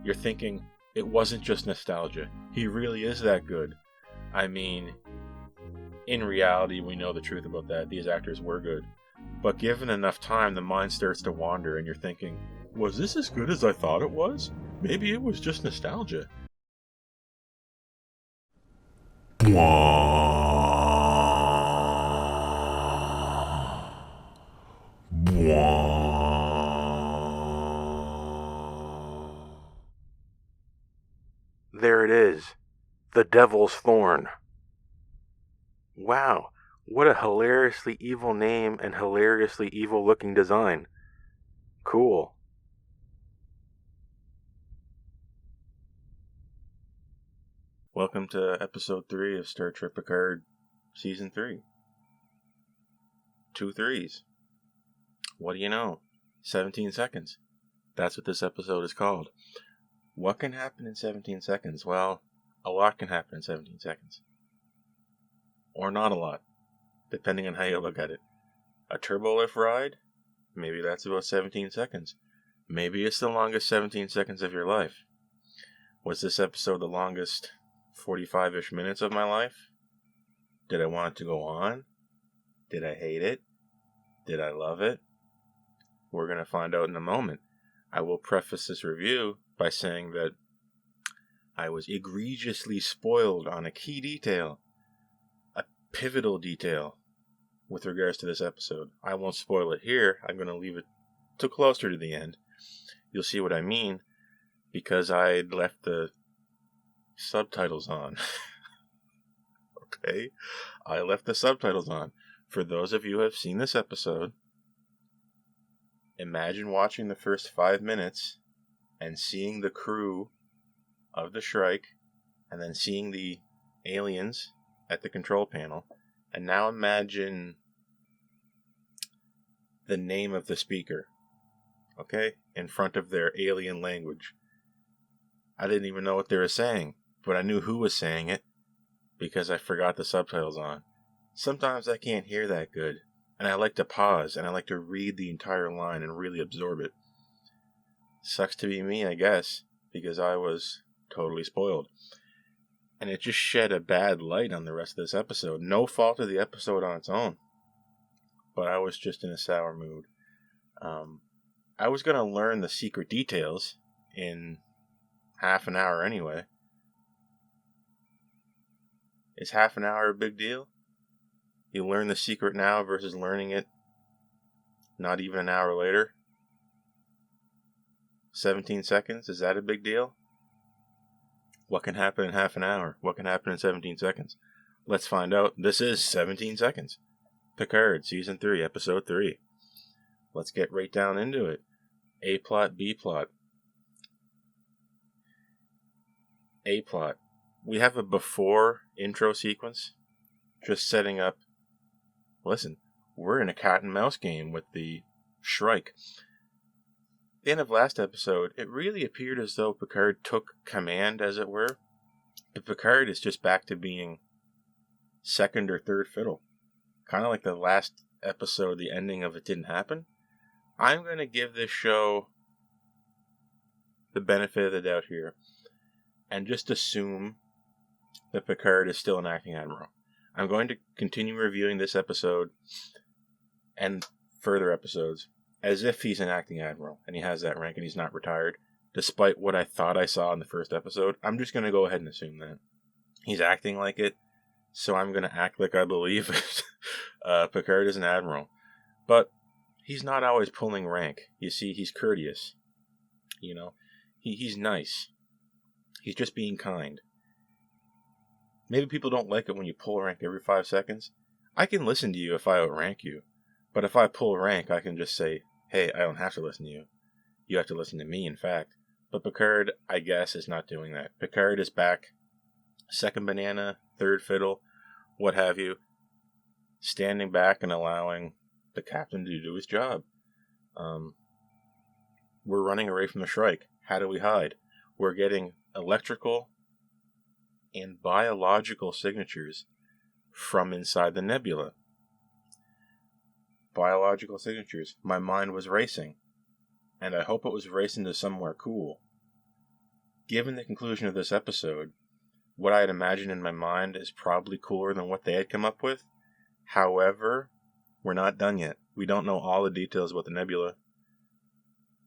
you're thinking, it wasn't just nostalgia. He really is that good. I mean, in reality, we know the truth about that. These actors were good. But given enough time, the mind starts to wander and you're thinking, was this as good as I thought it was? Maybe it was just nostalgia. There it is. The Devil's Thorn. Wow, what a hilariously evil name and hilariously evil looking design. Cool. Welcome to episode 3 of Star Trek Picard Season 3. 2 threes. What do you know? 17 seconds. That's what this episode is called. What can happen in 17 seconds? Well, a lot can happen in 17 seconds. Or not a lot, depending on how you look at it. A turbolift ride? Maybe that's about 17 seconds. Maybe it's the longest 17 seconds of your life. Was this episode the longest 45-ish minutes of my life? Did I want it to go on? Did I hate it? Did I love it? We're going to find out in a moment. I will preface this review by saying that I was egregiously spoiled on a key detail, a pivotal detail with regards to this episode. I won't spoil it here. I'm going to leave it till closer to the end. You'll see what I mean because I left the subtitles on. Okay? I left the subtitles on. For those of you who have seen this episode, imagine watching the first 5 minutes and seeing the crew of the Shrike and then seeing the aliens at the control panel. And now imagine the name of the speaker, okay, in front of their alien language. I didn't even know what they were saying, but I knew who was saying it because I forgot the subtitles on. Sometimes I can't hear that good, and I like to pause, and I like to read the entire line and really absorb it. Sucks to be me, I guess, because I was totally spoiled. And it just shed a bad light on the rest of this episode. No fault of the episode on its own, but I was just in a sour mood. I was going to learn the secret details in half an hour anyway. Is half an hour a big deal? You learn the secret now versus learning it not even an hour later? 17 seconds, is that a big deal? What can happen in half an hour? What can happen in 17 seconds? Let's find out. This is 17 seconds. Picard, Season 3, Episode 3. Let's get right down into it. A plot, B plot. A plot. We have a before intro sequence, just setting up. Listen, we're in a cat and mouse game with the Shrike. At the end of last episode, it really appeared as though Picard took command, as it were. But Picard is just back to being second or third fiddle. Kind of like the last episode, the ending of It Didn't Happen. I'm going to give this show the benefit of the doubt here and just assume that Picard is still an acting admiral. I'm going to continue reviewing this episode and further episodes as if he's an acting admiral and he has that rank and he's not retired, despite what I thought I saw in the first episode. I'm just going to go ahead and assume that. He's acting like it, so I'm going to act like I believe it. Picard is an admiral. But he's not always pulling rank. You see, he's courteous. You know, he's nice. He's just being kind. Maybe people don't like it when you pull rank every 5 seconds. I can listen to you if I outrank you. But if I pull rank, I can just say, hey, I don't have to listen to you. You have to listen to me, in fact. But Picard, I guess, is not doing that. Picard is back, second banana, third fiddle, what have you, standing back and allowing the captain to do his job. We're running away from the Shrike. How do we hide? We're getting electrical and biological signatures from inside the nebula. Biological signatures. My mind was racing. And I hope it was racing to somewhere cool. given the conclusion of this episode, what I had imagined in my mind is probably cooler than what they had come up with. However, we're not done yet. We don't know all the details about the nebula.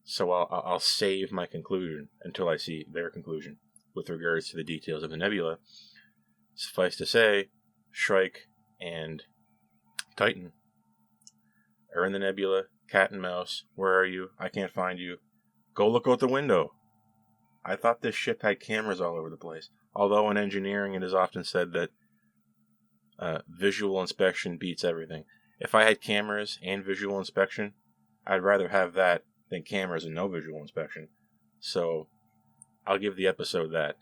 So I'll save my conclusion until I see their conclusion with regards to the details of the nebula. Suffice to say, Shrike and Titan are in the nebula. Cat and mouse, where are you? I can't find you. Go look out the window. I thought this ship had cameras all over the place. Although in engineering it is often said that visual inspection beats everything. If I had cameras and visual inspection, I'd rather have that than cameras and no visual inspection. So I'll give the episode that.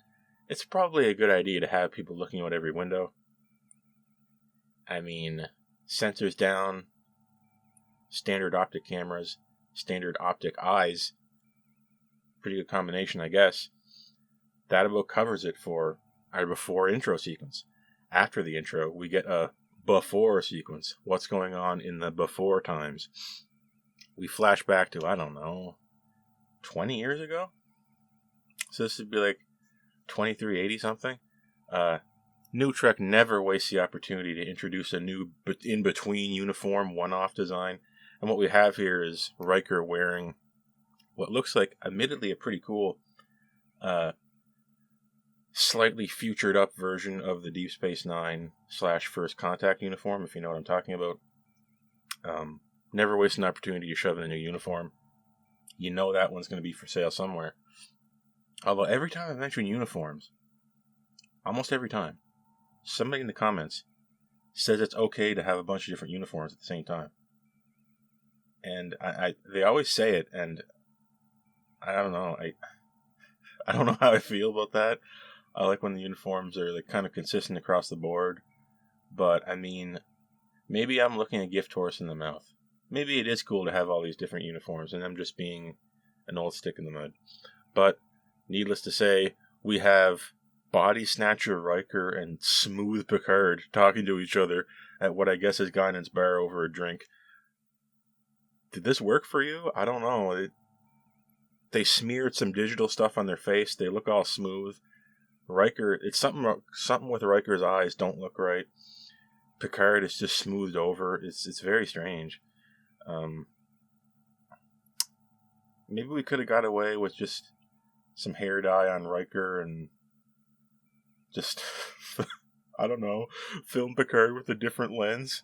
It's probably a good idea to have people looking out every window. I mean, sensors down, standard optic cameras, standard optic eyes. Pretty good combination, I guess. That about covers it for our before intro sequence. After the intro, we get a before sequence. What's going on in the before times? We flash back to, 20 years ago? So this would be like 2380 something. New Trek never wastes the opportunity to introduce a new in-between uniform one-off design. And what we have here is Riker wearing what looks like, admittedly, a pretty cool, slightly futured up version of the Deep Space Nine / First Contact uniform, if you know what I'm talking about. Never waste an opportunity to shove in a new uniform. You know that one's going to be for sale somewhere. Although every time I mention uniforms, almost every time, somebody in the comments says it's okay to have a bunch of different uniforms at the same time. And they always say it, and I don't know. I don't know how I feel about that. I like when the uniforms are like kind of consistent across the board. But I mean, maybe I'm looking a gift horse in the mouth. Maybe it is cool to have all these different uniforms, and I'm just being an old stick in the mud. But needless to say, we have Body Snatcher Riker and Smooth Picard talking to each other at what I guess is Guinan's bar over a drink. Did this work for you? I don't know. They smeared some digital stuff on their face. They look all smooth. Riker, it's something with Riker's eyes don't look right. Picard is just smoothed over. It's very strange. Maybe we could have got away with just some hair dye on Riker and just, I don't know, film Picard with a different lens.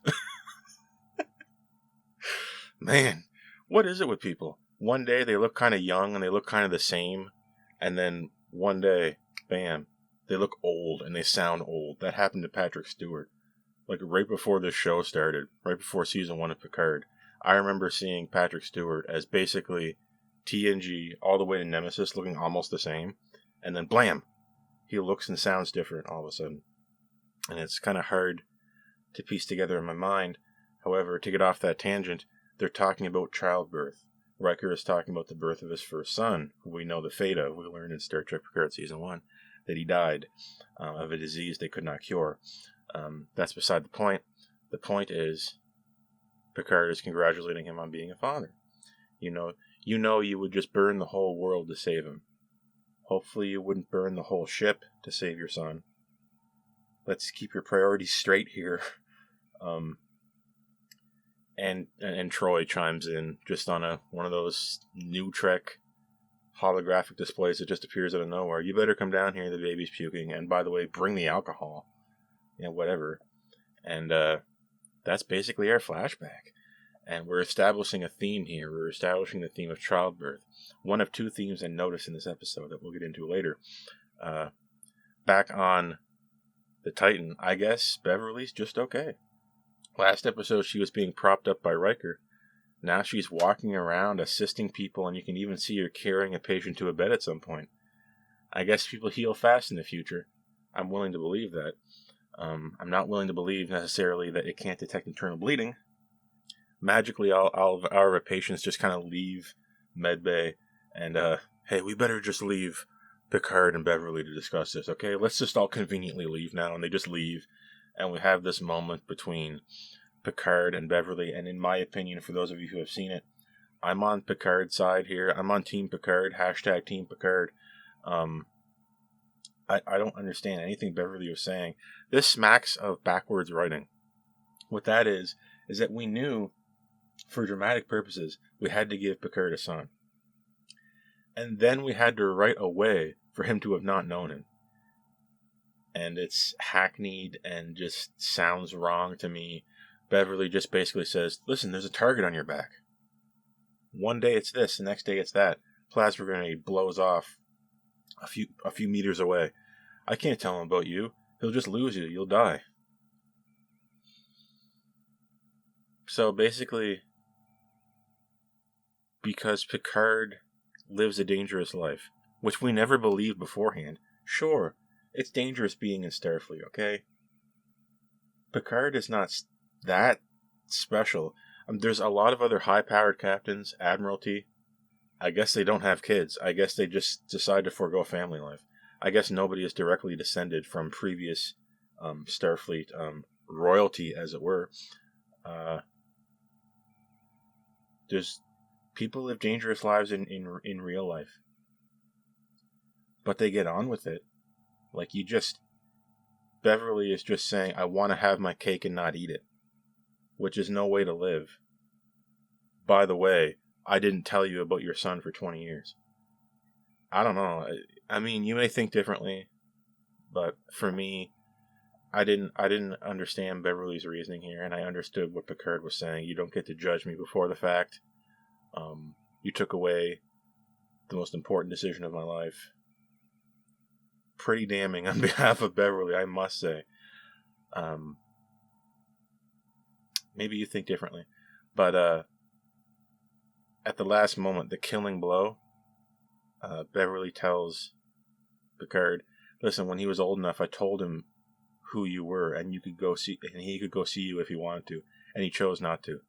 Man, what is it with people? One day they look kind of young and they look kind of the same, and then one day, bam, they look old and they sound old. That happened to Patrick Stewart. Like right before this show started, right before season 1 of Picard, I remember seeing Patrick Stewart as basically TNG all the way to Nemesis looking almost the same, and then blam, he looks and sounds different all of a sudden. And it's kind of hard to piece together in my mind. However, to get off that tangent, they're talking about childbirth. Riker is talking about the birth of his first son, who we know the fate of. We learned in Star Trek Picard Season 1 that he died of a disease they could not cure. That's beside the point. The point is, Picard is congratulating him on being a father. You know you would just burn the whole world to save him. Hopefully you wouldn't burn the whole ship to save your son. Let's keep your priorities straight here. And Troy chimes in just on one of those new Trek holographic displays that just appears out of nowhere. You better come down here, the baby's puking, and by the way, bring the alcohol. Whatever. And that's basically our flashback. And we're establishing a theme here. We're establishing the theme of childbirth. One of two themes I noticed in this episode that we'll get into later. Back on the Titan, I guess Beverly's just okay. Last episode, she was being propped up by Riker. Now she's walking around, assisting people, and you can even see her carrying a patient to a bed at some point. I guess people heal fast in the future. I'm willing to believe that. I'm not willing to believe necessarily that it can't detect internal bleeding. Magically, all of our patients just kind of leave medbay, and hey, we better just leave Picard and Beverly to discuss this, okay? Let's just all conveniently leave now, and they just leave. And we have this moment between Picard and Beverly. And in my opinion, for those of you who have seen it, I'm on Picard's side here. I'm on Team Picard, #Team Picard. I don't understand anything Beverly was saying. This smacks of backwards writing. What that is that we knew, for dramatic purposes, we had to give Picard a son. And then we had to write a way for him to have not known him. And it's hackneyed and just sounds wrong to me. Beverly just basically says, listen, there's a target on your back. One day it's this, the next day it's that. Plasma grenade blows off a few meters away. I can't tell him about you. He'll just lose you. You'll die. So basically, because Picard lives a dangerous life, which we never believed beforehand. Sure, it's dangerous being in Starfleet, okay? Picard is not that special. There's a lot of other high-powered captains, Admiralty. I guess they don't have kids. I guess they just decide to forego family life. I guess nobody is directly descended from previous Starfleet royalty, as it were. There's people live dangerous lives in real life. But they get on with it. Like Beverly is just saying, I want to have my cake and not eat it. Which is no way to live. By the way, I didn't tell you about your son for 20 years. I don't know. I mean, you may think differently, but for me, I didn't understand Beverly's reasoning here, and I understood what Picard was saying. You don't get to judge me before the fact. You took away the most important decision of my life. Pretty damning on behalf of Beverly, I must say. Maybe you think differently. But at the last moment, the killing blow, Beverly tells Picard, listen, when he was old enough, I told him who you were, and he could go see you if he wanted to, and he chose not to.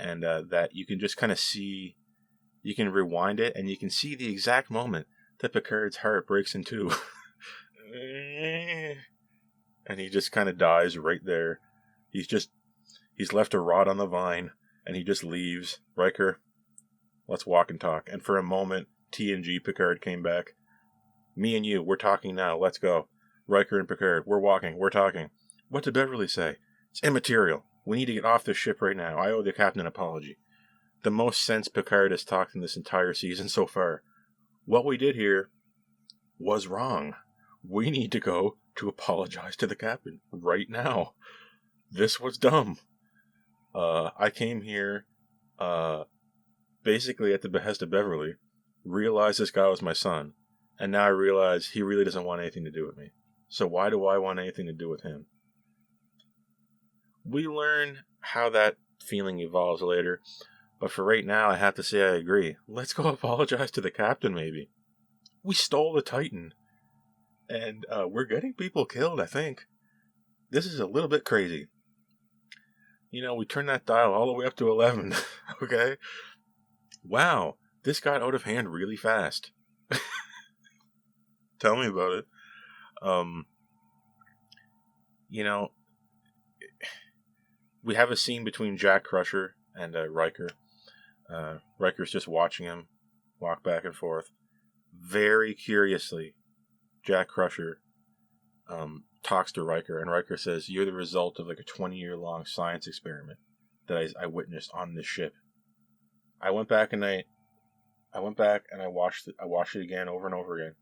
And that you can just kind of see, you can rewind it, and you can see the exact moment that Picard's heart breaks in two. And he just kind of dies right there. He's left to rot on the vine, and he just leaves. Riker, let's walk and talk. And for a moment, TNG Picard came back. Me and you, we're talking now, let's go. Riker and Picard, we're walking, we're talking. What did Beverly say? It's immaterial. We need to get off this ship right now. I owe the captain an apology. The most sense Picard has talked in this entire season so far. What we did here was wrong. We need to go to apologize to the captain right now. This was dumb. I came here basically at the behest of Beverly, realized this guy was my son, and now I realize he really doesn't want anything to do with me. So why do I want anything to do with him? We learn how that feeling evolves later, but for right now, I have to say I agree. Let's go apologize to the captain, maybe. We stole the Titan, and we're getting people killed, I think. This is a little bit crazy. You know, we turned that dial all the way up to 11, okay? Wow, this got out of hand really fast. Tell me about it. You know, we have a scene between Jack Crusher and Riker. Riker's just watching him walk back and forth. Very curiously, Jack Crusher talks to Riker, and Riker says, you're the result of like a 20-year-long science experiment that I witnessed on this ship. I went back and I watched it again over and over again.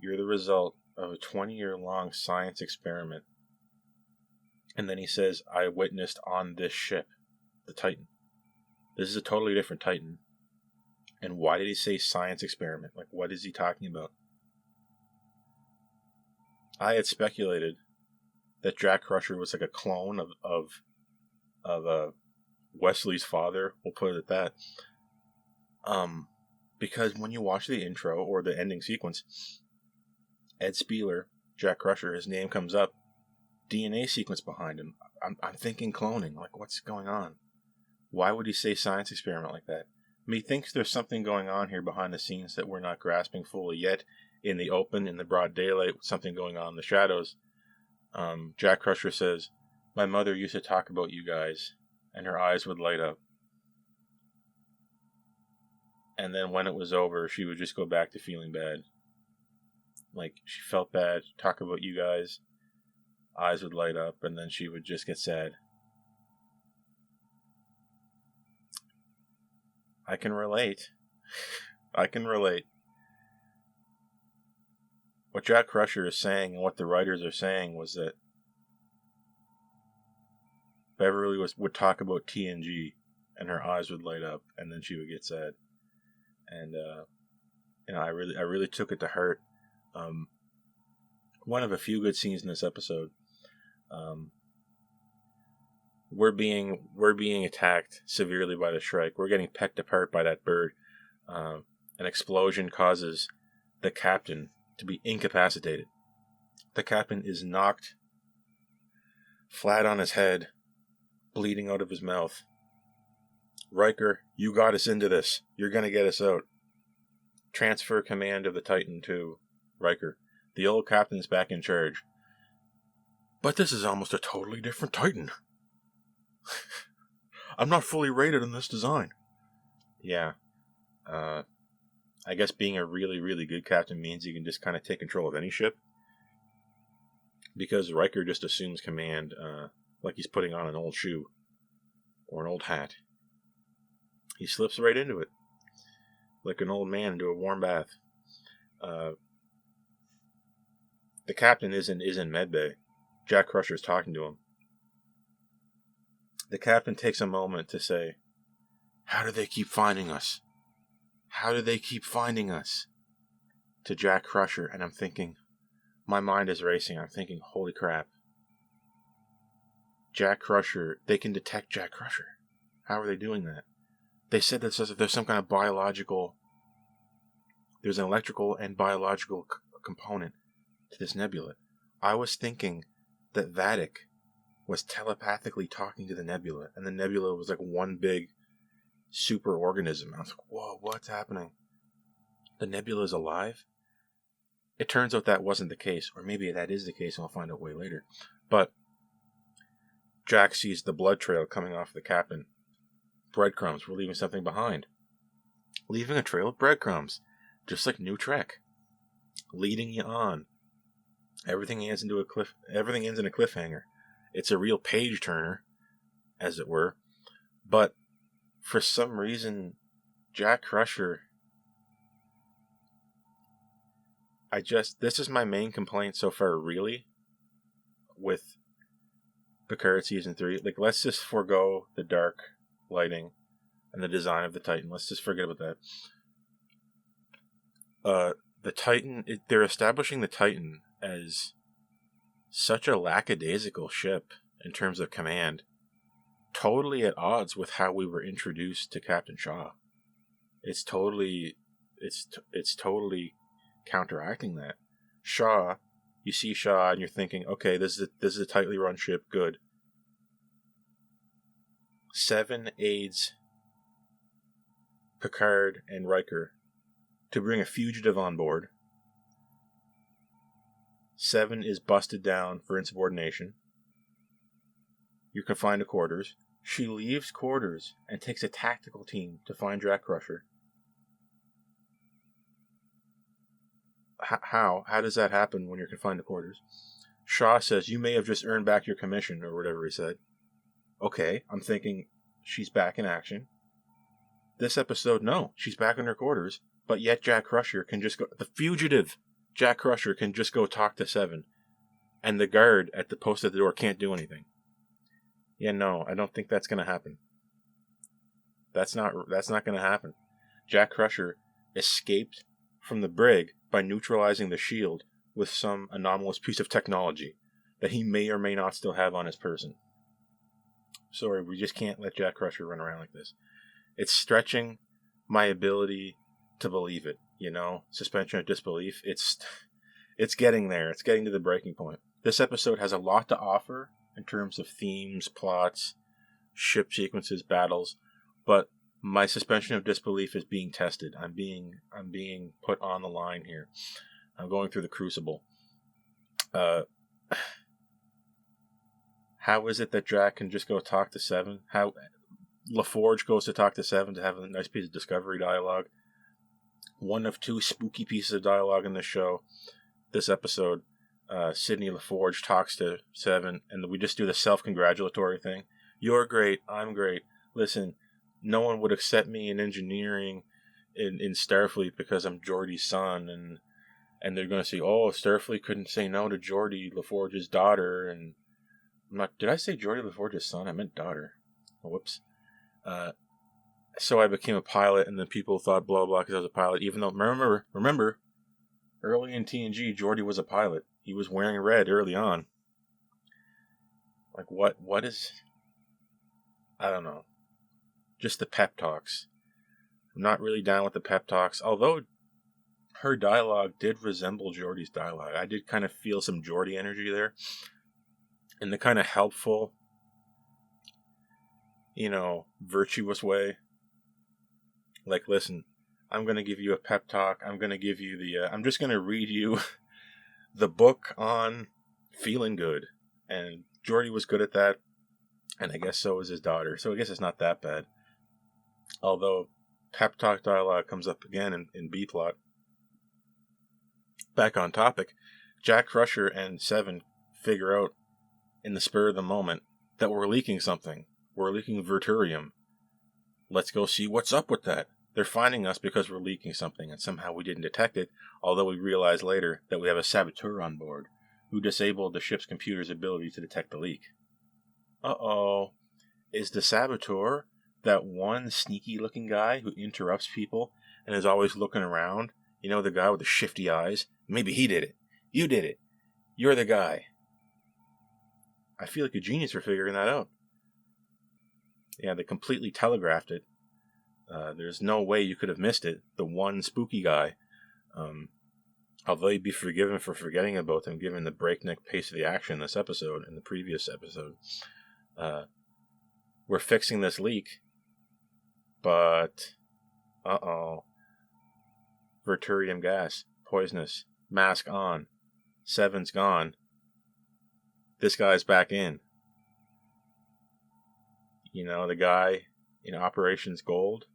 You're the result of a 20-year-long science experiment. And then he says, I witnessed on this ship, the Titan. This is a totally different Titan. And why did he say science experiment? Like, what is he talking about? I had speculated that Jack Crusher was like a clone of Wesley's father. We'll put it at that. Because when you watch the intro or the ending sequence, Ed Spieler, Jack Crusher, his name comes up. DNA sequence behind him. I'm thinking cloning. Like, what's going on? Why would he say science experiment like that? Methinks there's something going on here behind the scenes that we're not grasping fully yet. In the open, in the broad daylight, something going on in the shadows. Jack Crusher says, my mother used to talk about you guys, and her eyes would light up. And then when it was over, she would just go back to feeling bad. Like, she felt bad, talk about you guys, eyes would light up, and then she would just get sad. I can relate. I can relate. What Jack Crusher is saying and what the writers are saying was that Beverly would talk about TNG and her eyes would light up and then she would get sad. And I really took it to heart. One of a few good scenes in this episode. We're being attacked severely by the Shrike. We're getting pecked apart by that bird. An explosion causes the captain to be incapacitated. The captain is knocked flat on his head, bleeding out of his mouth. Riker, you got us into this. You're going to get us out. Transfer command of the Titan to Riker. The old captain's back in charge. But this is almost a totally different Titan. I'm not fully rated in this design. Yeah. I guess being a really, really good captain means you can just kind of take control of any ship. Because Riker just assumes command like he's putting on an old shoe. Or an old hat. He slips right into it. Like an old man into a warm bath. The captain is in medbay. Jack Crusher's talking to him. The captain takes a moment to say, "How do they keep finding us? How do they keep finding us?" To Jack Crusher, and I'm thinking, my mind is racing. I'm thinking, holy crap. Jack Crusher, they can detect Jack Crusher. How are they doing that? They said that there's some kind of biological, there's an electrical and biological component to this nebula. I was thinking that Vatic was telepathically talking to the nebula, and the nebula was like one big super organism. I was like, whoa, what's happening? The nebula is alive? It turns out that wasn't the case, or maybe that is the case, and I'll find out way later. But Jack sees the blood trail coming off the captain. Breadcrumbs, we're leaving something behind. Leaving a trail of breadcrumbs, just like New Trek. Leading you on. Everything ends in a cliffhanger. It's a real page turner, as it were. But for some reason, Jack Crusher, this is my main complaint so far, really, with Picard Season 3. Like, let's just forego the dark lighting and the design of the Titan. Let's just forget about that. The Titan, they're establishing the Titan as such a lackadaisical ship in terms of command, totally at odds with how we were introduced to Captain Shaw. It's totally counteracting that. Shaw, you see Shaw and you're thinking, okay, this is a tightly run ship, good. 7 aids Picard and Riker to bring a fugitive on board. 7 is busted down for insubordination. You're confined to quarters. She leaves quarters and takes a tactical team to find Jack Crusher. How? How does that happen when you're confined to quarters? Shaw says, you may have just earned back your commission, or whatever he said. Okay, I'm thinking she's back in action. This episode, no, she's back in her quarters, but yet Jack Crusher can just go... The fugitive Jack Crusher can just go talk to 7, and the guard at the post at the door can't do anything. Yeah, no, I don't think that's going to happen. That's not going to happen. Jack Crusher escaped from the brig by neutralizing the shield with some anomalous piece of technology that he may or may not still have on his person. Sorry, we just can't let Jack Crusher run around like this. It's stretching my ability to believe it, suspension of disbelief. It's getting there. It's getting to the breaking point. This episode has a lot to offer in terms of themes, plots, ship sequences, battles, but my suspension of disbelief is being tested. I'm being put on the line here. I'm going through the crucible. How is it that Jack can just go talk to 7? How LaForge goes to talk to 7 to have a nice piece of Discovery dialogue. One of 2 spooky pieces of dialogue in this show. this episode, Sidney LaForge talks to Seven, and we just do the self-congratulatory thing. You're great. I'm great. Listen, no one would accept me in engineering in Starfleet because I'm Geordi's son, and they're going to say, oh, Starfleet couldn't say no to Geordi LaForge's daughter, and I'm not. Did I say Geordi LaForge's son? I meant daughter. Oh, whoops. So I became a pilot, and then people thought blah blah because I was a pilot. Even though remember, early in TNG, Geordi was a pilot. He was wearing red early on. Like what is? I don't know. Just the pep talks. I'm not really down with the pep talks, although her dialogue did resemble Geordi's dialogue. I did kind of feel some Geordi energy there, in the kind of helpful, virtuous way. Like, listen, I'm going to give you a pep talk. I'm going to give you I'm just going to read you the book on feeling good. And Geordi was good at that. And I guess so was his daughter. So I guess it's not that bad. Although pep talk dialogue comes up again in B-plot. Back on topic, Jack Crusher and Seven figure out in the spur of the moment that we're leaking something. We're leaking Verturium. Let's go see what's up with that. They're finding us because we're leaking something, and somehow we didn't detect it, although we realize later that we have a saboteur on board who disabled the ship's computer's ability to detect the leak. Uh-oh. Is the saboteur that one sneaky-looking guy who interrupts people and is always looking around? You know, the guy with the shifty eyes? Maybe he did it. You did it. You're the guy. I feel like a genius for figuring that out. Yeah, they completely telegraphed it. There's no way you could have missed it. The one spooky guy. Although you'd be forgiven for forgetting about him given the breakneck pace of the action in this episode and the previous episode. We're fixing this leak. But... uh-oh. Verturium gas. Poisonous. Mask on. Seven's gone. This guy's back in. You know, the guy in Operations Gold,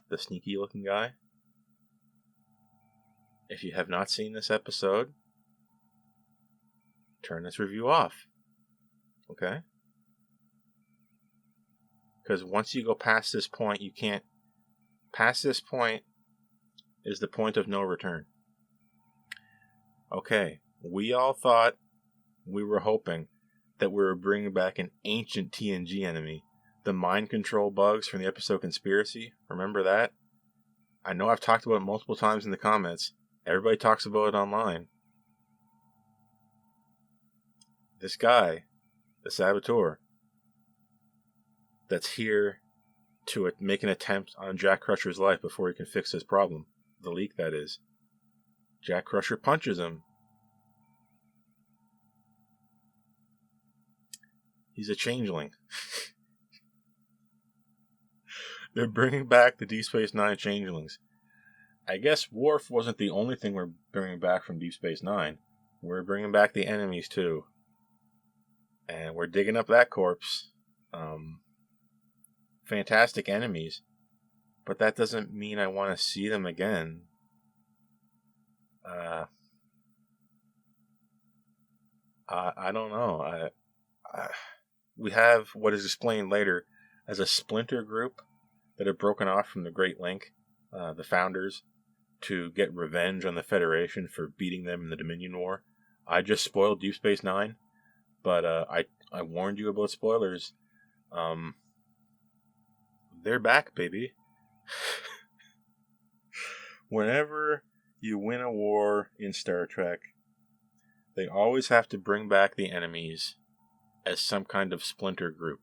the sneaky looking guy. If you have not seen this episode, turn this review off. Okay? Because once you go past this point, you can't. Past this point is the point of no return. Okay, we all thought, we were hoping, that we were bringing back an ancient TNG enemy. The mind control bugs from the episode Conspiracy. Remember that? I know I've talked about it multiple times in the comments. Everybody talks about it online. This guy, the saboteur, that's here to make an attempt on Jack Crusher's life before he can fix his problem. The leak, that is. Jack Crusher punches him. He's a changeling. They're bringing back the Deep Space Nine changelings. I guess Worf wasn't the only thing we're bringing back from Deep Space Nine. We're bringing back the enemies too. And we're digging up that corpse. Fantastic enemies. But that doesn't mean I want to see them again. I don't know. We have what is explained later as a splinter group that have broken off from the Great Link, the founders, to get revenge on the Federation for beating them in the Dominion War. I just spoiled Deep Space Nine, but I warned you about spoilers. They're back, baby. Whenever you win a war in Star Trek, they always have to bring back the enemies as some kind of splinter group.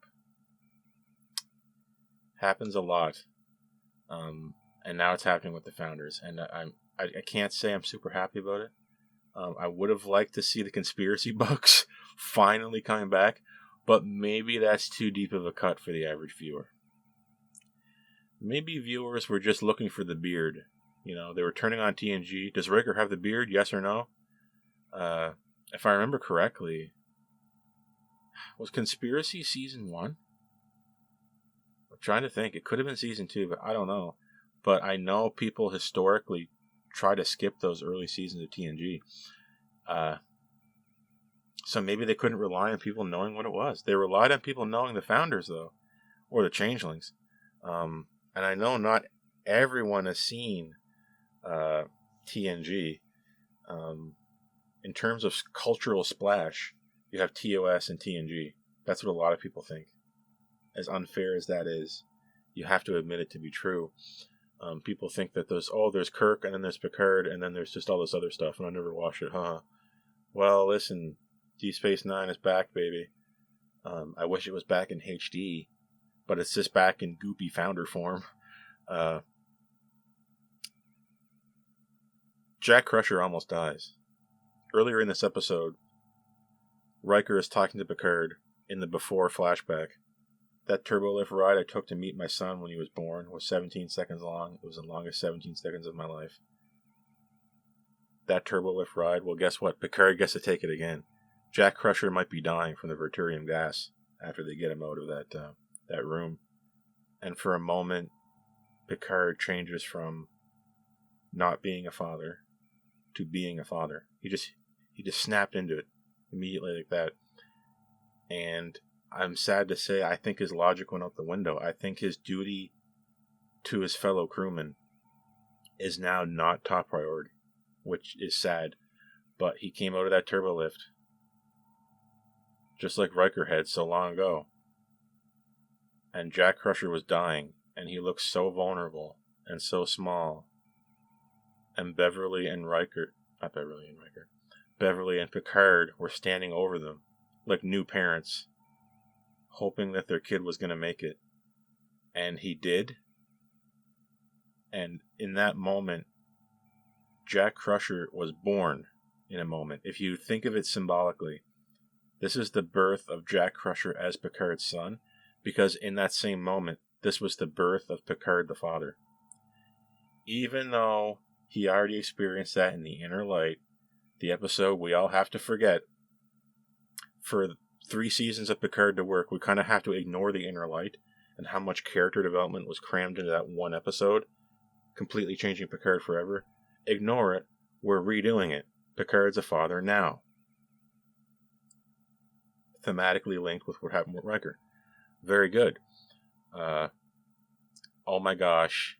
Happens a lot. And now it's happening with the founders. And I can't say I'm super happy about it. I would have liked to see the conspiracy bugs finally coming back, but maybe that's too deep of a cut for the average viewer. Maybe viewers were just looking for the beard. You know, they were turning on TNG. Does Riker have the beard? Yes or no? If I remember correctly, was Conspiracy Season 1? I'm trying to think. It could have been Season 2, but I don't know. But I know people historically try to skip those early seasons of TNG. So maybe they couldn't rely on people knowing what it was. They relied on people knowing the founders, though, or the changelings. And I know not everyone has seen TNG. In terms of cultural splash, you have TOS and TNG. That's what a lot of people think. As unfair as that is, you have to admit it to be true. People think that there's Kirk, and then there's Picard, and then there's just all this other stuff, and I never watched it, huh? Well, listen, Deep Space Nine is back, baby. I wish it was back in HD, but it's just back in goopy founder form. Jack Crusher almost dies. Earlier in this episode, Riker is talking to Picard in the before flashback. That turbolift ride I took to meet my son when he was born was 17 seconds long. It was the longest 17 seconds of my life. That turbolift ride, well, guess what? Picard gets to take it again. Jack Crusher might be dying from the Verturium gas after they get him out of that room. And for a moment, Picard changes from not being a father to being a father. He just snapped into it immediately like that. And I'm sad to say, I think his logic went out the window. I think his duty to his fellow crewmen is now not top priority, which is sad. But he came out of that turbo lift just like Riker had so long ago. And Jack Crusher was dying, and he looked so vulnerable and so small. And Beverly and Picard were standing over them like new parents, hoping that their kid was going to make it. And he did. And in that moment, Jack Crusher was born in a moment. If you think of it symbolically, this is the birth of Jack Crusher as Picard's son, because in that same moment, this was the birth of Picard the father. Even though he already experienced that in the Inner Light, the episode we all have to forget, for 3 seasons of Picard to work, we kind of have to ignore the Inner Light and how much character development was crammed into that one episode, completely changing Picard forever. Ignore it. We're redoing it. Picard's a father now. Thematically linked with what happened with Riker. Very good. Oh my gosh.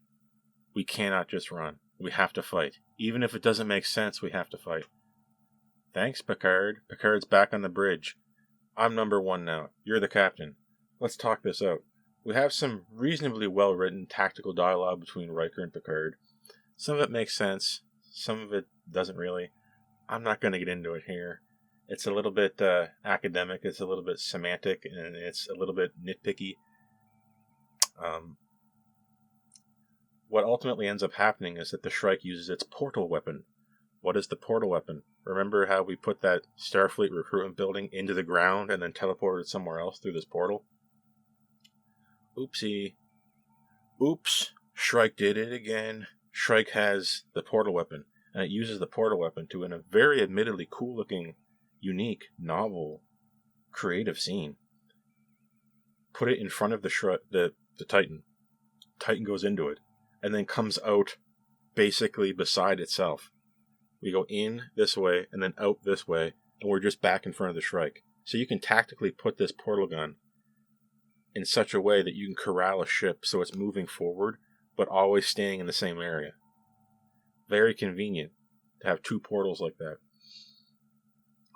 We cannot just run. We have to fight. Even if it doesn't make sense, we have to fight. Thanks, Picard. Picard's back on the bridge. I'm number 1 now. You're the captain. Let's talk this out. We have some reasonably well-written tactical dialogue between Riker and Picard. Some of it makes sense. Some of it doesn't really. I'm not going to get into it here. It's a little bit academic. It's a little bit semantic. And it's a little bit nitpicky. What ultimately ends up happening is that the Shrike uses its portal weapon. What is the portal weapon? Remember how we put that Starfleet recruitment building into the ground and then teleported it somewhere else through this portal? Oopsie. Oops. Shrike did it again. Shrike has the portal weapon, and it uses the portal weapon to, in a very admittedly cool-looking, unique, novel, creative scene, put it in front of the Titan. Titan goes into it, and then comes out basically beside itself. We go in this way, and then out this way, and we're just back in front of the Shrike. So you can tactically put this portal gun in such a way that you can corral a ship so it's moving forward, but always staying in the same area. Very convenient to have 2 portals like that.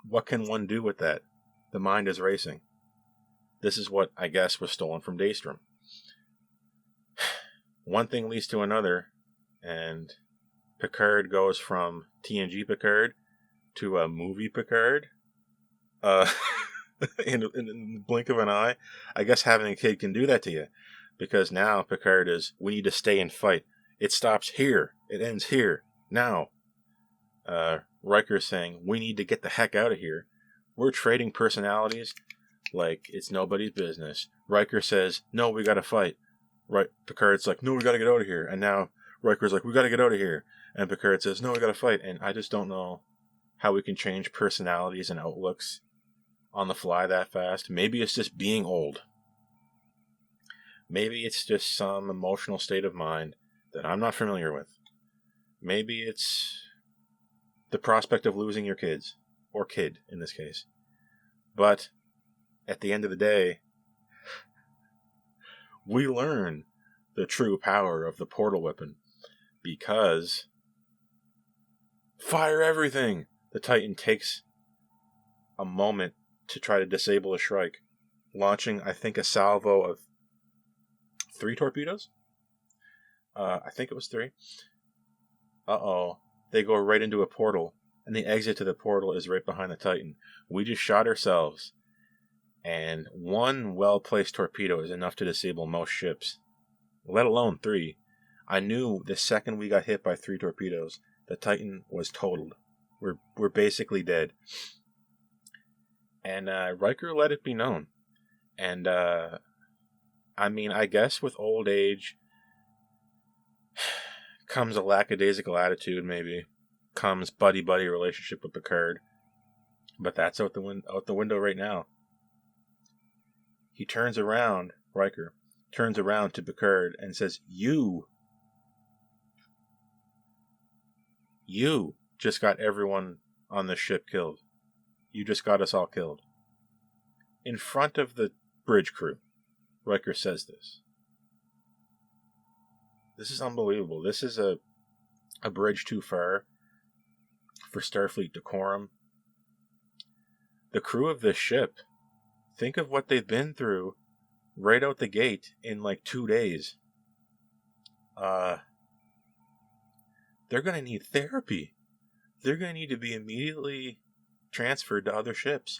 What can one do with that? The mind is racing. This is what, I guess, was stolen from Daystrom. One thing leads to another, and Picard goes from TNG Picard to a movie Picard. In the blink of an eye. I guess having a kid can do that to you. Because now Picard is, we need to stay and fight. It stops here. It ends here. Now. Riker's saying, we need to get the heck out of here. We're trading personalities like it's nobody's business. Riker says, no, we gotta fight. Picard's like, no, we gotta get out of here. And now Riker's like, we gotta get out of here. And Picard says, no, we gotta fight. And I just don't know how we can change personalities and outlooks on the fly that fast. Maybe it's just being old. Maybe it's just some emotional state of mind that I'm not familiar with. Maybe it's the prospect of losing your kids. or kid in this case. But at the end of the day, we learn the true power of the portal weapon because fire everything! The Titan takes a moment to try to disable a Shrike, launching, I think, a salvo of 3 torpedoes? I think it was 3. Uh-oh. They go right into a portal, and the exit to the portal is right behind the Titan. We just shot ourselves, and 1 well-placed torpedo is enough to disable most ships, let alone 3. I knew the second we got hit by 3 torpedoes, the Titan was totaled. We're basically dead. And Riker let it be known. And, I mean, I guess with old age comes a lackadaisical attitude, maybe. Comes buddy-buddy relationship with Picard. But that's out the window right now. He turns around, Riker, turns around to Picard and says, You just got everyone on the ship killed. You just got us all killed. In front of the bridge crew, Riker says this. This is unbelievable. This is a bridge too far for Starfleet decorum. The crew of this ship, think of what they've been through right out the gate in like 2 days. They're going to need therapy. They're going to need to be immediately transferred to other ships.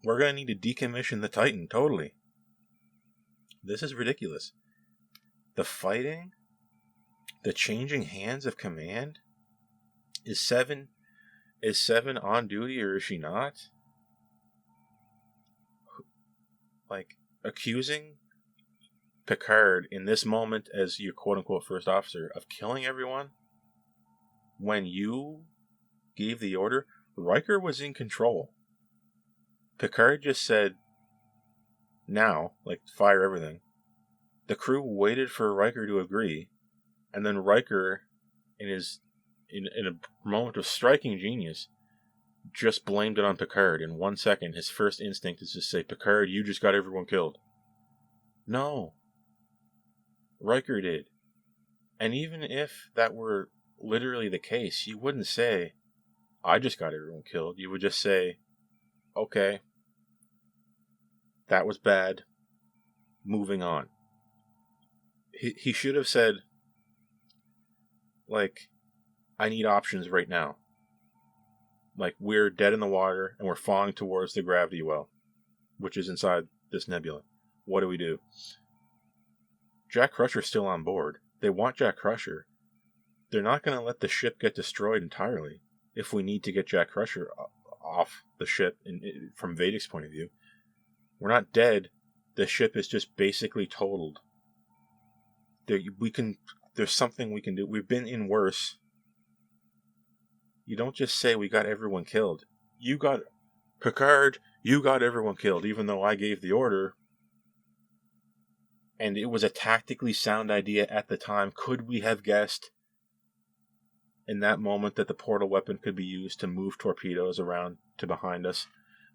We're going to need to decommission the Titan totally. This is ridiculous. The fighting, the changing hands of command. Is Seven on duty or is she not? Like, accusing Picard in this moment as your quote-unquote first officer of killing everyone when you gave the order. Riker was in control. Picard just said, now, like, fire everything. The crew waited for Riker to agree, and then Riker, in a moment of striking genius, just blamed it on Picard. In 1 second, his first instinct is to say, Picard, you just got everyone killed. No. Riker did. And even if that were literally the case, you wouldn't say, I just got everyone killed. You would just say, okay, that was bad. Moving on. He should have said, like, I need options right now. Like, we're dead in the water and we're falling towards the gravity well, which is inside this nebula. What do we do? Jack Crusher's still on board. They want Jack Crusher. They're not going to let the ship get destroyed entirely if we need to get Jack Crusher off the ship from Vedek's point of view. We're not dead. The ship is just basically totaled. There's something we can do. We've been in worse. You don't just say we got everyone killed. Picard, you got everyone killed, even though I gave the order. And it was a tactically sound idea at the time. Could we have guessed in that moment that the portal weapon could be used to move torpedoes around to behind us?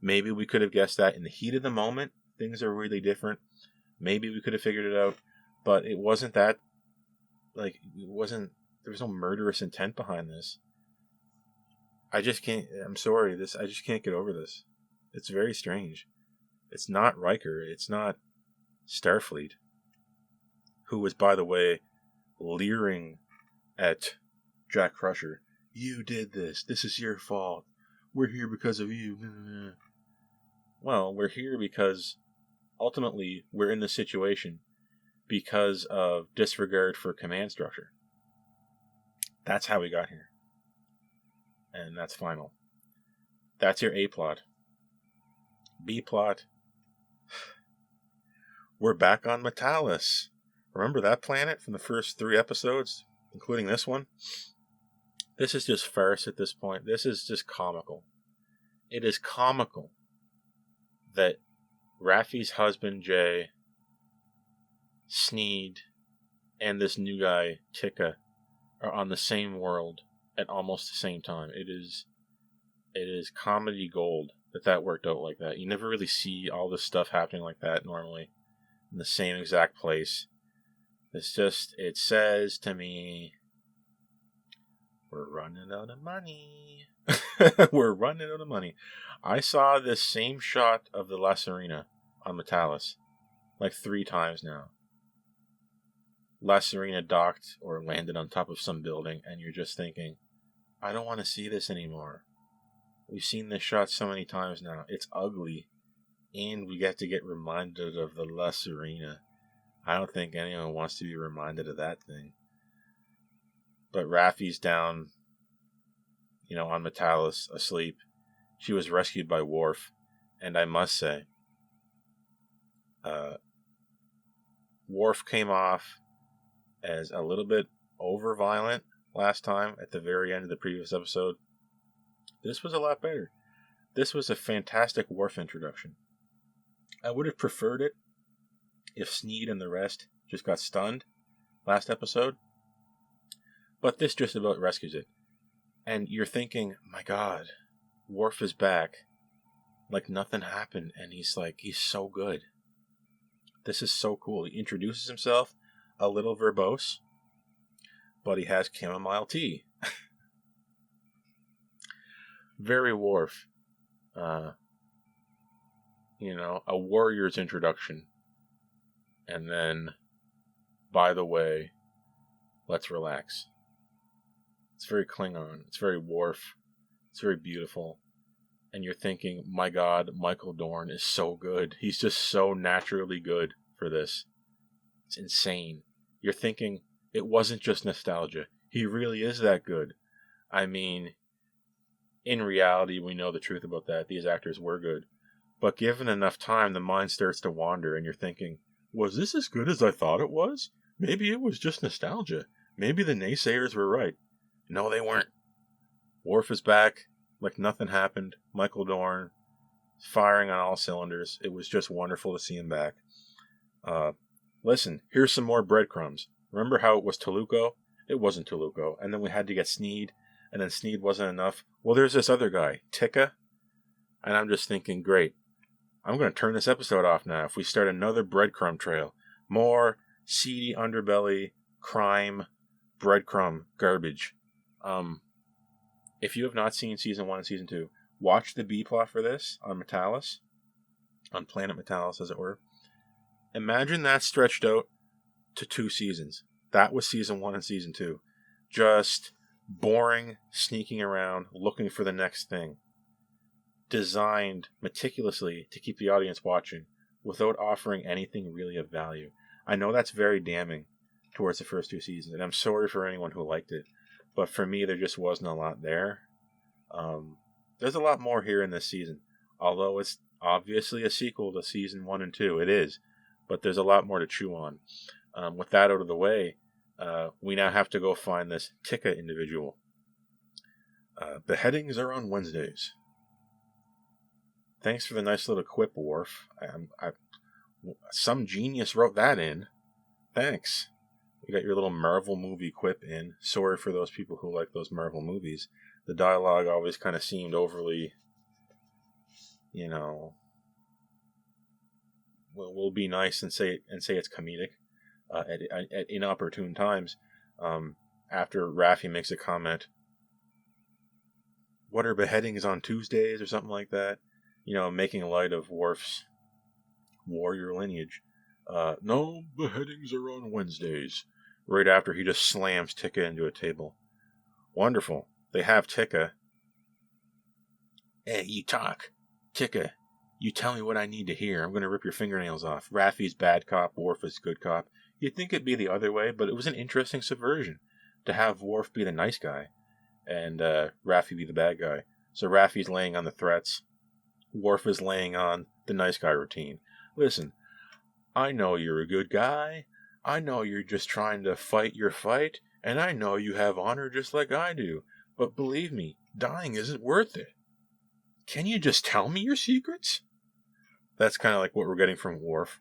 Maybe we could have guessed that in the heat of the moment. Things are really different. Maybe we could have figured it out. But it wasn't that, like, there was no murderous intent behind this. I just can't, I'm sorry, I just can't get over this. It's very strange. It's not Riker, it's not Starfleet, who was, by the way, leering at Jack Crusher. You did this is your fault. We're here because of you. Well, we're here because, ultimately, we're in this situation because of disregard for command structure. That's how we got here. And that's final. That's your A plot. B plot. We're back on Metalis. Remember that planet from the first 3 episodes, including this one? This is just farce at this point. This is just comical. It is comical that Raffi's husband, Jay, Sneed, and this new guy, Tika, are on the same world at almost the same time. It is comedy gold that worked out like that. You never really see all this stuff happening like that normally in the same exact place. It says to me, we're running out of money. We're running out of money. I saw this same shot of the La Serena on Metalis like 3 times now. La Serena docked or landed on top of some building, and you're just thinking, I don't want to see this anymore. We've seen this shot so many times now. It's ugly, and we get reminded of the La Serena. I don't think anyone wants to be reminded of that thing. But Raffi's down, on Metalis, asleep. She was rescued by Worf, and I must say, Worf came off as a little bit over-violent last time at the very end of the previous episode. This was a lot better. This was a fantastic Worf introduction. I would have preferred it if Sneed and the rest just got stunned last episode. But this just about rescues it. And you're thinking, my God, Worf is back. Like nothing happened, and he's so good. This is so cool. He introduces himself a little verbose, but he has chamomile tea. Very Worf. A warrior's introduction. And then, by the way, let's relax. It's very Klingon. It's very Worf. It's very beautiful. And you're thinking, my God, Michael Dorn is so good. He's just so naturally good for this. It's insane. You're thinking, it wasn't just nostalgia. He really is that good. I mean, in reality, we know the truth about that. These actors were good. But given enough time, the mind starts to wander, and you're thinking, was this as good as I thought it was? Maybe it was just nostalgia. Maybe the naysayers were right. No, they weren't. Worf is back like nothing happened. Michael Dorn firing on all cylinders. It was just wonderful to see him back. Listen, here's some more breadcrumbs. Remember how it was Toluco? It wasn't Toluco. And then we had to get Sneed, and then Sneed wasn't enough. Well, there's this other guy, Tika. And I'm just thinking, great. I'm going to turn this episode off now if we start another breadcrumb trail. More seedy underbelly, crime, breadcrumb garbage. If you have not seen Season 1 and Season 2, watch the B-plot for this on Metalis. On Planet Metalis, as it were. Imagine that stretched out to 2 seasons. That was Season 1 and Season 2. Just boring, sneaking around, looking for the next thing. Designed meticulously to keep the audience watching without offering anything really of value. I know that's very damning towards the first 2 seasons, and I'm sorry for anyone who liked it. But for me, there just wasn't a lot there. There's a lot more here in this season. Although it's obviously a sequel to Season 1 and 2. It is. But there's a lot more to chew on. With that out of the way, we now have to go find this Tika individual. Beheadings are on Wednesdays. Thanks for the nice little quip, Worf. Some genius wrote that in. Thanks. You got your little Marvel movie quip in. Sorry for those people who like those Marvel movies. The dialogue always kind of seemed overly, we'll be nice and say it's comedic at inopportune times. After Raffi makes a comment, what are beheadings on Tuesdays or something like that? Making light of Worf's warrior lineage. No, beheadings are on Wednesdays. Right after he just slams Tika into a table. Wonderful. They have Tika. Hey, you talk. Tika, you tell me what I need to hear. I'm going to rip your fingernails off. Raffi's bad cop, Worf is good cop. You'd think it'd be the other way, but it was an interesting subversion to have Worf be the nice guy and Raffi be the bad guy. So Raffi's laying on the threats. Worf is laying on the nice guy routine. Listen, I know you're a good guy. I know you're just trying to fight your fight, and I know you have honor just like I do. But believe me, dying isn't worth it. Can you just tell me your secrets? That's kind of like what we're getting from Worf.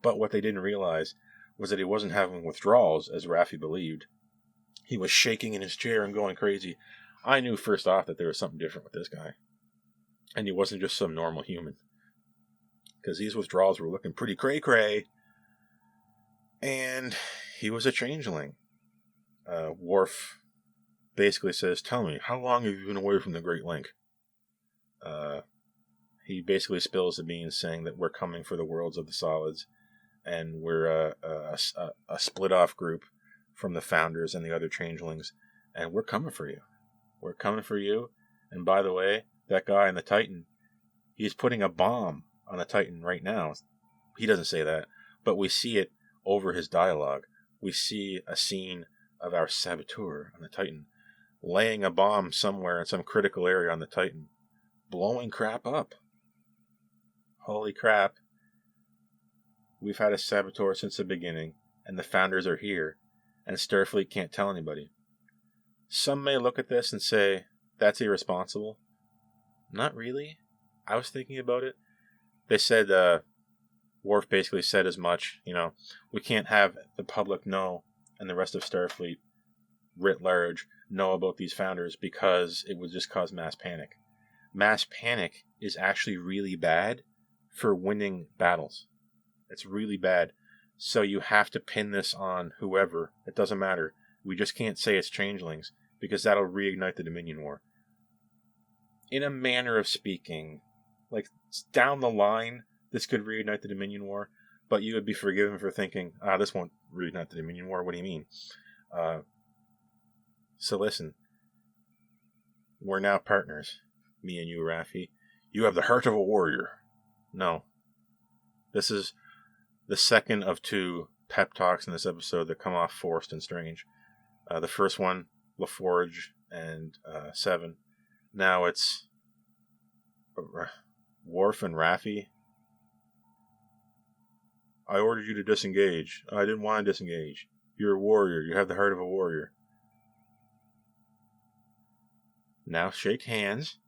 But what they didn't realize was that he wasn't having withdrawals, as Raffi believed. He was shaking in his chair and going crazy. I knew first off that there was something different with this guy. And he wasn't just some normal human. Because these withdrawals were looking pretty cray-cray. And he was a changeling. Worf basically says, tell me, how long have you been away from the Great Link? He basically spills the beans saying that we're coming for the worlds of the solids. And we're a split-off group from the founders and the other changelings. And we're coming for you. We're coming for you. And by the way, that guy in the Titan, he's putting a bomb on the Titan right now. He doesn't say that, but we see it over his dialogue. We see a scene of our saboteur on the Titan laying a bomb somewhere in some critical area on the Titan, blowing crap up. Holy crap. We've had a saboteur since the beginning, and the founders are here, and Starfleet can't tell anybody. Some may look at this and say, that's irresponsible. Not really. I was thinking about it. They said, Worf basically said as much, we can't have the public know and the rest of Starfleet writ large know about these founders because it would just cause mass panic. Mass panic is actually really bad for winning battles. It's really bad. So you have to pin this on whoever. It doesn't matter. We just can't say it's changelings because that'll reignite the Dominion War. In a manner of speaking, like down the line, this could reignite the Dominion War, but you would be forgiven for thinking, this won't reignite the Dominion War. What do you mean? So listen, we're now partners, me and you, Raffi. You have the heart of a warrior. No. This is the second of two pep talks in this episode that come off forced and strange. The first one, LaForge and Seven. Now it's Worf and Raffi. I ordered you to disengage. I didn't want to disengage. You're a warrior. You have the heart of a warrior. Now shake hands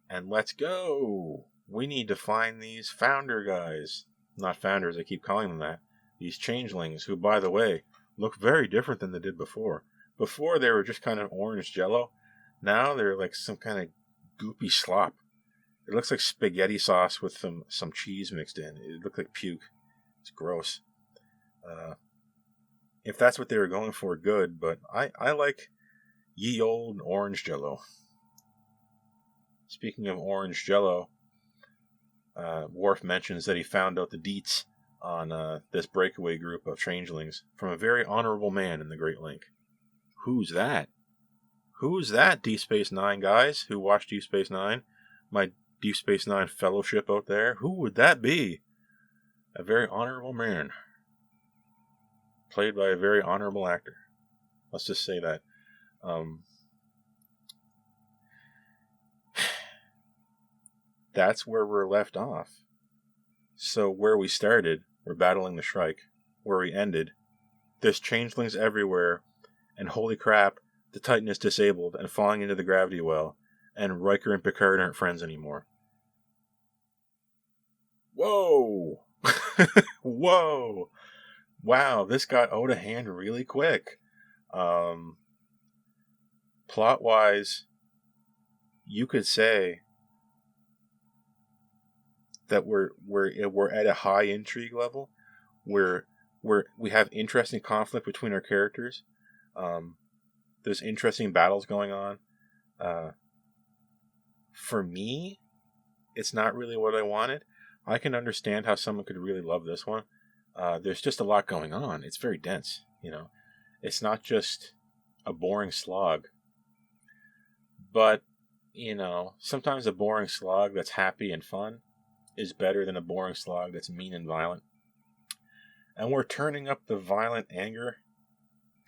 and let's go. We need to find these founder guys. Not founders, I keep calling them that. These changelings who, by the way, look very different than they did before. Before they were just kind of orange jello. Now they're like some kind of goopy slop. It looks like spaghetti sauce with some cheese mixed in. It looked like puke. It's gross. If that's what they were going for, good. But I like ye old orange jello. Speaking of orange jello, Worf mentions that he found out the deets on this breakaway group of changelings from a very honorable man in the Great Link. Who's that? Who's that, Deep Space Nine guys who watch Deep Space Nine? My Deep Space Nine fellowship out there? Who would that be? A very honorable man. Played by a very honorable actor. Let's just say that. That's where we're left off. So where we started, we're battling the Shrike. Where we ended, there's changelings everywhere, and holy crap, the Titan is disabled and falling into the gravity well, and Riker and Picard aren't friends anymore. Whoa! Whoa! Wow, this got out of hand really quick. Plot-wise, you could say that we're at a high intrigue level, where we have interesting conflict between our characters. There's interesting battles going on. For me, it's not really what I wanted. I can understand how someone could really love this one. There's just a lot going on. It's very dense, It's not just a boring slog. But, sometimes a boring slog that's happy and fun is better than a boring slog that's mean and violent. And we're turning up the violent anger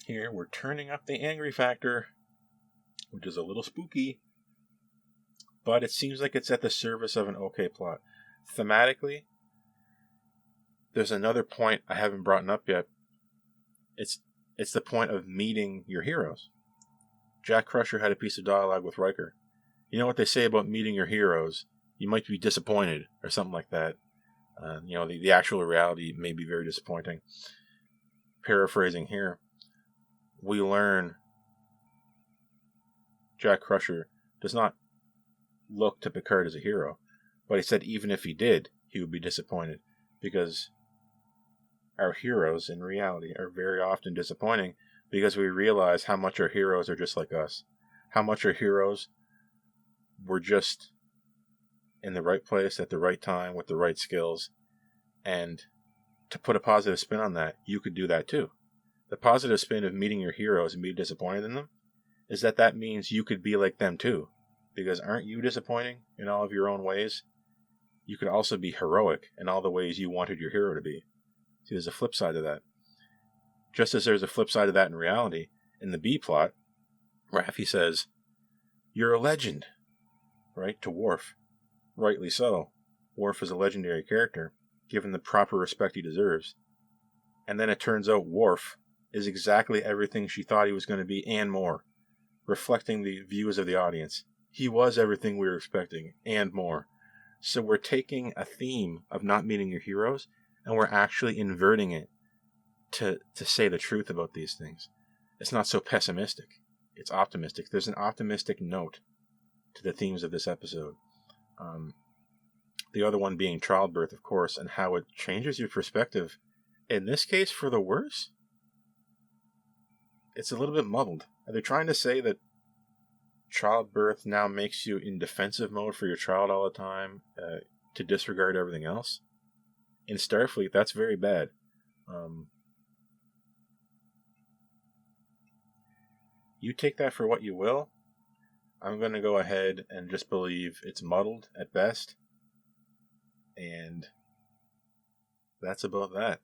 here. We're turning up the angry factor, which is a little spooky. But it seems like it's at the service of an okay plot. Thematically, there's another point I haven't brought up yet. It's the point of meeting your heroes. Jack Crusher had a piece of dialogue with Riker. You know what they say about meeting your heroes? You might be disappointed, or something like that. The actual reality may be very disappointing. Paraphrasing here, we learn Jack Crusher does not look to Picard as a hero, but he said even if he did, he would be disappointed, because our heroes in reality are very often disappointing, because we realize how much our heroes are just like us, how much our heroes were just in the right place at the right time with the right skills. And to put a positive spin on that, you could do that too. The positive spin of meeting your heroes and being disappointed in them is that means you could be like them too. Because aren't you disappointing in all of your own ways? You could also be heroic in all the ways you wanted your hero to be. See, there's a flip side to that. Just as there's a flip side to that in reality, in the B plot, Raffi says, "You're a legend," right, to Worf. Rightly so. Worf is a legendary character, given the proper respect he deserves. And then it turns out Worf is exactly everything she thought he was going to be and more, reflecting the views of the audience. He was everything we were expecting and more. So we're taking a theme of not meeting your heroes, and we're actually inverting it to say the truth about these things. It's not so pessimistic. It's optimistic. There's an optimistic note to the themes of this episode. The other one being childbirth, of course, and how it changes your perspective. In this case, for the worse, it's a little bit muddled. Are they trying to say that childbirth now makes you in defensive mode for your child all the time, to disregard everything else? In Starfleet, that's very bad. You take that for what you will. I'm going to go ahead and just believe it's muddled at best. And that's about that.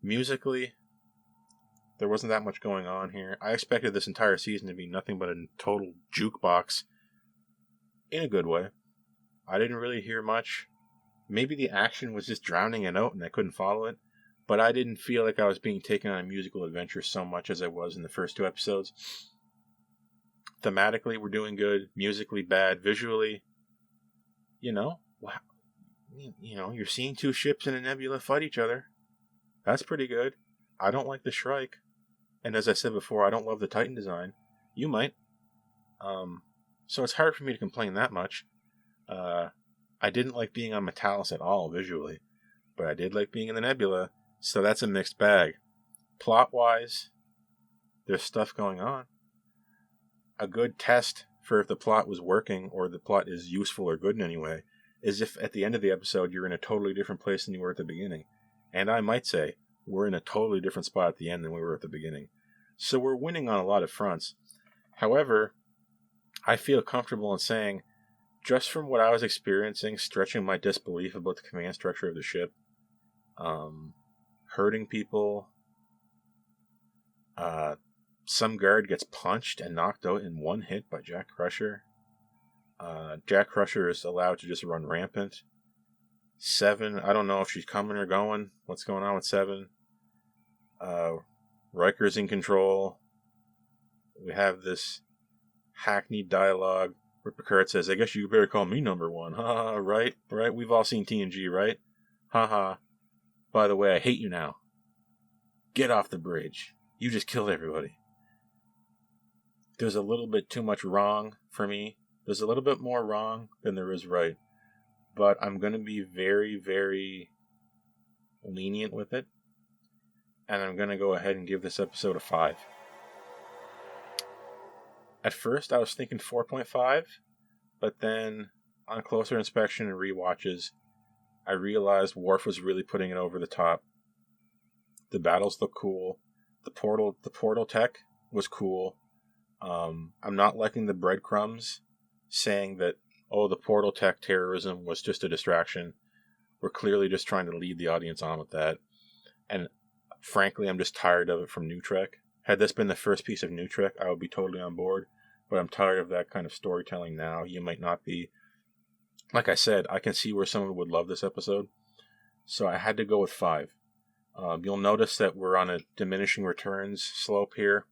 Musically, there wasn't that much going on here. I expected this entire season to be nothing but a total jukebox, in a good way. I didn't really hear much. Maybe the action was just drowning it out and I couldn't follow it, but I didn't feel like I was being taken on a musical adventure so much as I was in the first two episodes. Thematically, we're doing good. Musically, bad. Visually, wow. You're seeing two ships in a nebula fight each other. That's pretty good. I don't like the Shrike. And as I said before, I don't love the Titan design. You might. So it's hard for me to complain that much. I didn't like being on Metalis at all visually, but I did like being in the nebula, so that's a mixed bag. Plot-wise, there's stuff going on. A good test for if the plot was working or the plot is useful or good in any way is if at the end of the episode you're in a totally different place than you were at the beginning. And I might say, we're in a totally different spot at the end than we were at the beginning. So we're winning on a lot of fronts. However, I feel comfortable in saying, just from what I was experiencing, stretching my disbelief about the command structure of the ship, hurting people, some guard gets punched and knocked out in one hit by Jack Crusher. Jack Crusher is allowed to just run rampant. Seven, I don't know if she's coming or going. What's going on with Seven? Riker's in control. We have this hackneyed dialogue where Picard says, "I guess you better call me number one." Ha, right? We've all seen TNG, right? Haha. By the way, I hate you now. Get off the bridge. You just killed everybody. There's a little bit too much wrong for me. There's a little bit more wrong than there is right. But I'm going to be very, very lenient with it. And I'm going to go ahead and give this episode a 5. At first, I was thinking 4.5. But then, on closer inspection and rewatches, I realized Worf was really putting it over the top. The battles look cool. The portal tech was cool. I'm not liking the breadcrumbs saying that, the portal tech terrorism was just a distraction. We're clearly just trying to lead the audience on with that. And frankly, I'm just tired of it from New Trek. Had this been the first piece of New Trek, I would be totally on board. But I'm tired of that kind of storytelling now. You might not be. Like I said, I can see where someone would love this episode. So I had to go with 5. You'll notice that we're on a diminishing returns slope here.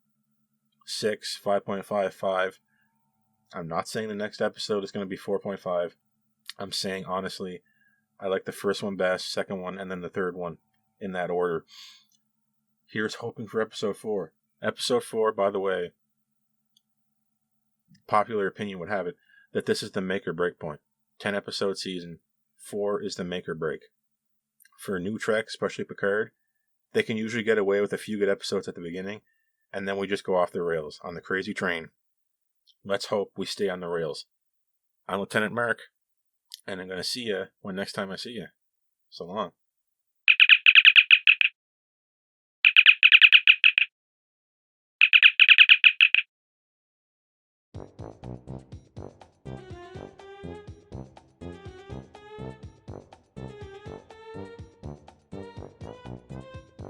6, 5.5, 5. I'm not saying the next episode is going to be 4.5. I'm saying, honestly, I like the first one best, second one, and then the third one in that order. Here's hoping for episode 4. Episode 4, by the way, popular opinion would have it, that this is the make or break point. 10 episode season, 4 is the make or break. For new Trek, especially Picard, they can usually get away with a few good episodes at the beginning, and then we just go off the rails on the crazy train. Let's hope we stay on the rails. I'm Lieutenant Mark, and I'm going to see you when next time I see you. So long.